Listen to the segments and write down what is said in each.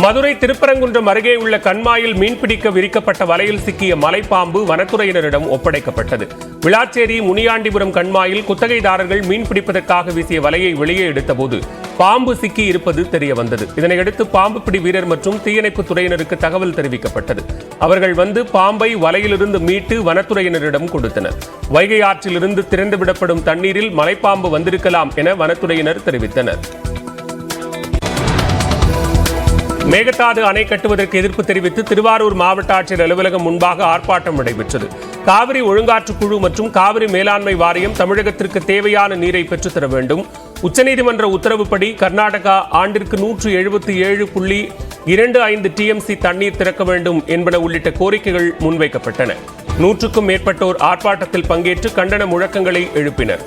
மதுரை திருப்பரங்குன்றம் அருகே உள்ள கண்மாயில் மீன்பிடிக்க விரிக்கப்பட்ட வலையில் சிக்கிய மலைப்பாம்பு வனத்துறையினரிடம் ஒப்படைக்கப்பட்டது. விளாச்சேரி முனியாண்டிபுரம் கண்மாயில் குத்தகைதாரர்கள் மீன்பிடிப்பதற்காக வீசிய வலையை வெளியே எடுத்தபோது பாம்பு சிக்கி இருப்பது தெரியவந்தது. இதனையடுத்து பாம்பு பிடி வீரர் மற்றும் தீயணைப்பு துறையினருக்கு தகவல் தெரிவிக்கப்பட்டது. அவர்கள் வந்து பாம்பை வலையிலிருந்து மீட்டு வனத்துறையினரிடம் கொடுத்தனர். வைகை ஆற்றிலிருந்து திறந்துவிடப்படும் தண்ணீரில் மலைப்பாம்பு வந்திருக்கலாம் என வனத்துறையினர் தெரிவித்தனர். மேகதாது அணை கட்டுவதற்கு எதிர்ப்பு தெரிவித்து திருவாரூர் மாவட்ட ஆட்சியர் அலுவலகம் முன்பாக ஆர்ப்பாட்டம் நடைபெற்றது. காவிரி ஒழுங்காற்றுக்குழு மற்றும் காவிரி மேலாண்மை வாரியம் தமிழகத்திற்கு தேவையான நீரை பெற்றுத்தர வேண்டும். உச்சநீதிமன்ற உத்தரவுப்படி கர்நாடகா ஆண்டிற்கு 177.25 TMC தண்ணீர் திறக்க வேண்டும் என்பன உள்ளிட்ட கோரிக்கைகள் முன்வைக்கப்பட்டன. 100க்கும் மேற்பட்டோர் ஆர்ப்பாட்டத்தில் பங்கேற்று கண்டன முழக்கங்களை எழுப்பினர்.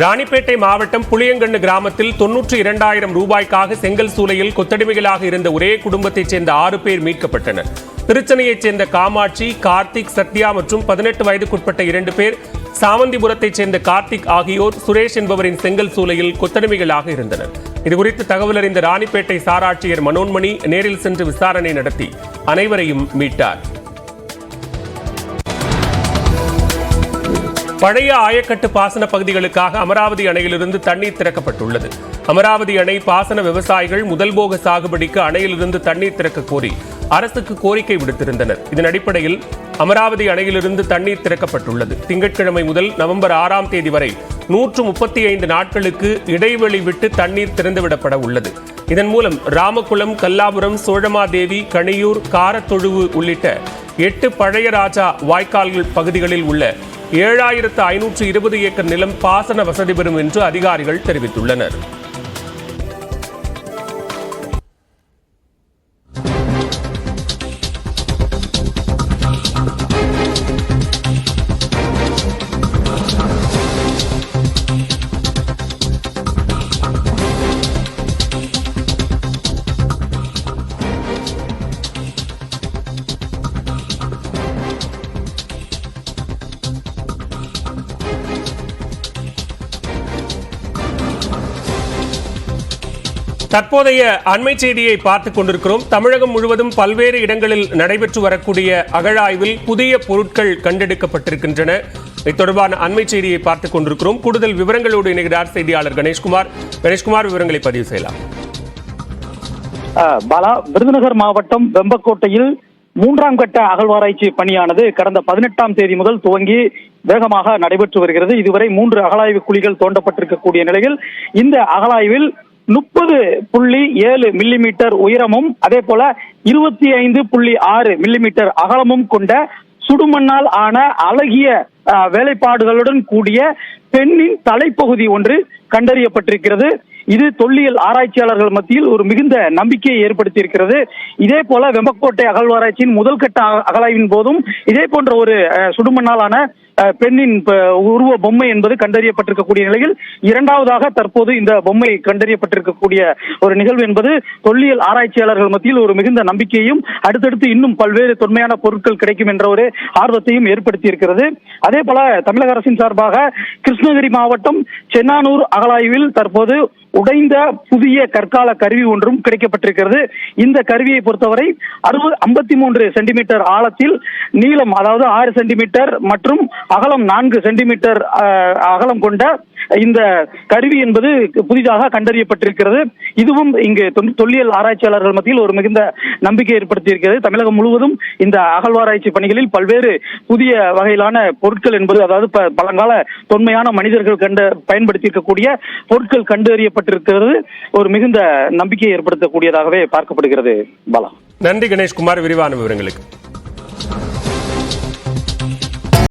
ராணிப்பேட்டை மாவட்டம் புளியங்கண்ணு கிராமத்தில் 92,000 ரூபாய்க்காக செங்கல் சூளையில் கொத்தடிமைகளாக இருந்த ஒரே குடும்பத்தைச் சேர்ந்த 6 பேர் மீட்கப்பட்டனர். திருச்சென்னையைச் சேர்ந்த காமாட்சி, கார்த்திக், சத்யா மற்றும் 18 வயதுக்குட்பட்ட 2 பேர், சாமந்திபுரத்தைச் சேர்ந்த கார்த்திக் ஆகியோர் சுரேஷ் என்பவரின் செங்கல் சூளையில் கொத்தடிமைகளாக இருந்தனர். இதுகுறித்து தகவல் அறிந்த ராணிப்பேட்டை சார் ஆட்சியர் மனோன்மணி நேரில் சென்று விசாரணை நடத்தி அனைவரையும் மீட்டார். பழைய ஆயக்கட்டு பாசன பகுதிகளுக்காக அமராவதி அணையிலிருந்து தண்ணீர் திறக்கப்பட்டுள்ளது. அமராவதி அணை பாசன விவசாயிகள் முதல் போக சாகுபடிக்கு அணையிலிருந்து தண்ணீர் திறக்க கோரி அரசுக்கு கோரிக்கை விடுத்திருந்தனர். இதன் அடிப்படையில் அமராவதி அணையிலிருந்து தண்ணீர் திறக்கப்பட்டுள்ளது. திங்கட்கிழமை முதல் நவம்பர் 6ஆம் தேதி வரை 135 நாட்களுக்கு இடைவெளி விட்டு தண்ணீர் திறந்துவிடப்பட உள்ளது. இதன் மூலம் ராமகுளம், கல்லாபுரம், சோழமாதேவி, கணியூர், காரத்தொழுவு உள்ளிட்ட 8 பழைய ராஜா வாய்க்கால்கள் பகுதிகளில் உள்ள 7,520 ஏக்கர் நிலம் பாசன வசதி பெறும் என்று அதிகாரிகள் தெரிவித்துள்ளனர். தற்போதைய அண்மை செய்தியை பார்த்துக் கொண்டிருக்கிறோம். தமிழகம் முழுவதும் பல்வேறு இடங்களில் நடைபெற்று வரக்கூடிய அகழாய்வில் புதிய பொருட்கள் கண்டெடுக்கப்பட்டிருக்கின்றன. இது தொடர்பான அண்மை செய்தியை பார்த்துக் கொண்டிருக்கிறோம். கூடுதல் விவரங்களோடு இணைகிறார் செய்தியாளர் கணேஷ்குமார். விவரங்களை பதிவு செய்யலாம். பாலா, விருதுநகர் மாவட்டம் வெம்பக்கோட்டையில் 3ஆம் கட்ட அகழ்வாராய்ச்சி பணியானது கடந்த 18ஆம் தேதி முதல் துவங்கி வேகமாக நடைபெற்று வருகிறது. இதுவரை 3 அகழாய்வு குழிகள் தோண்டப்பட்டிருக்கக்கூடிய நிலையில் இந்த அகழாய்வில் 30.7 மில்லிமீட்டர் உயரமும் அதே போல 25.6 மில்லிமீட்டர் அகலமும் கொண்ட சுடுமண்ணால் ஆன அழகிய வேலைப்பாடுகளுடன் கூடிய பெண்ணின் தலைப்பகுதி ஒன்று கண்டறியப்பட்டிருக்கிறது. இது தொல்லியல் ஆராய்ச்சியாளர்கள் மத்தியில் ஒரு மிகுந்த நம்பிக்கையை ஏற்படுத்தி இருக்கிறது. இதே போல வெம்பக்கோட்டை அகழ்வாராய்ச்சியின் முதல் கட்ட அகழாய்வின் போதும் இதே போன்ற ஒரு சுடுமண்ணாலான பெண்ணின் உருவ பொம்மை என்பது கண்டறியப்பட்டிருக்கக்கூடிய நிலையில் இரண்டாவதாக தற்போது இந்த பொம்மை கண்டறியப்பட்டிருக்கக்கூடிய ஒரு நிகழ்வு என்பது தொல்லியல் ஆராய்ச்சியாளர்கள் மத்தியில் ஒரு மிகுந்த நம்பிக்கையும் அடுத்தடுத்து இன்னும் பல்வேறு தொன்மையான பொருட்கள் கிடைக்கும் என்ற ஒரு ஆர்வத்தையும் ஏற்படுத்தி இருக்கிறது. அதே போல தமிழக அரசின் சார்பாக கிருஷ்ணகிரி மாவட்டம் சென்னானூர் அகழாய்வில் தற்போது உடைந்த புதிய கற்கால கருவி ஒன்றும் கிடைக்கப்பட்டிருக்கிறது. இந்த கருவியை பொறுத்தவரை 53 சென்டிமீட்டர் ஆழத்தில் நீளம், அதாவது 6 சென்டிமீட்டர் மற்றும் அகலம் 4 சென்டிமீட்டர் அகலம் கொண்ட இந்த கருவி என்பது புதிதாக கண்டறியப்பட்டிருக்கிறது. இதுவும் இங்கு தொல்லியல் ஆராய்ச்சியாளர்கள் மத்தியில் ஒரு மிகுந்த நம்பிக்கை ஏற்படுத்தி இருக்கிறது. தமிழகம் முழுவதும் இந்த அகழ்வாராய்ச்சி பணிகளில் பல்வேறு புதிய வகையிலான பொருட்கள் என்பது, அதாவது பழங்கால தொன்மையான மனிதர்கள் பயன்படுத்தி இருக்கக்கூடிய பொருட்கள் கண்டறியப்பட்டிருக்கிறது. ஒரு மிகுந்த நம்பிக்கையை ஏற்படுத்தக்கூடியதாகவே பார்க்கப்படுகிறது. பாலா, நன்றி கணேஷ்குமார், விரிவான விவரங்களுக்கு.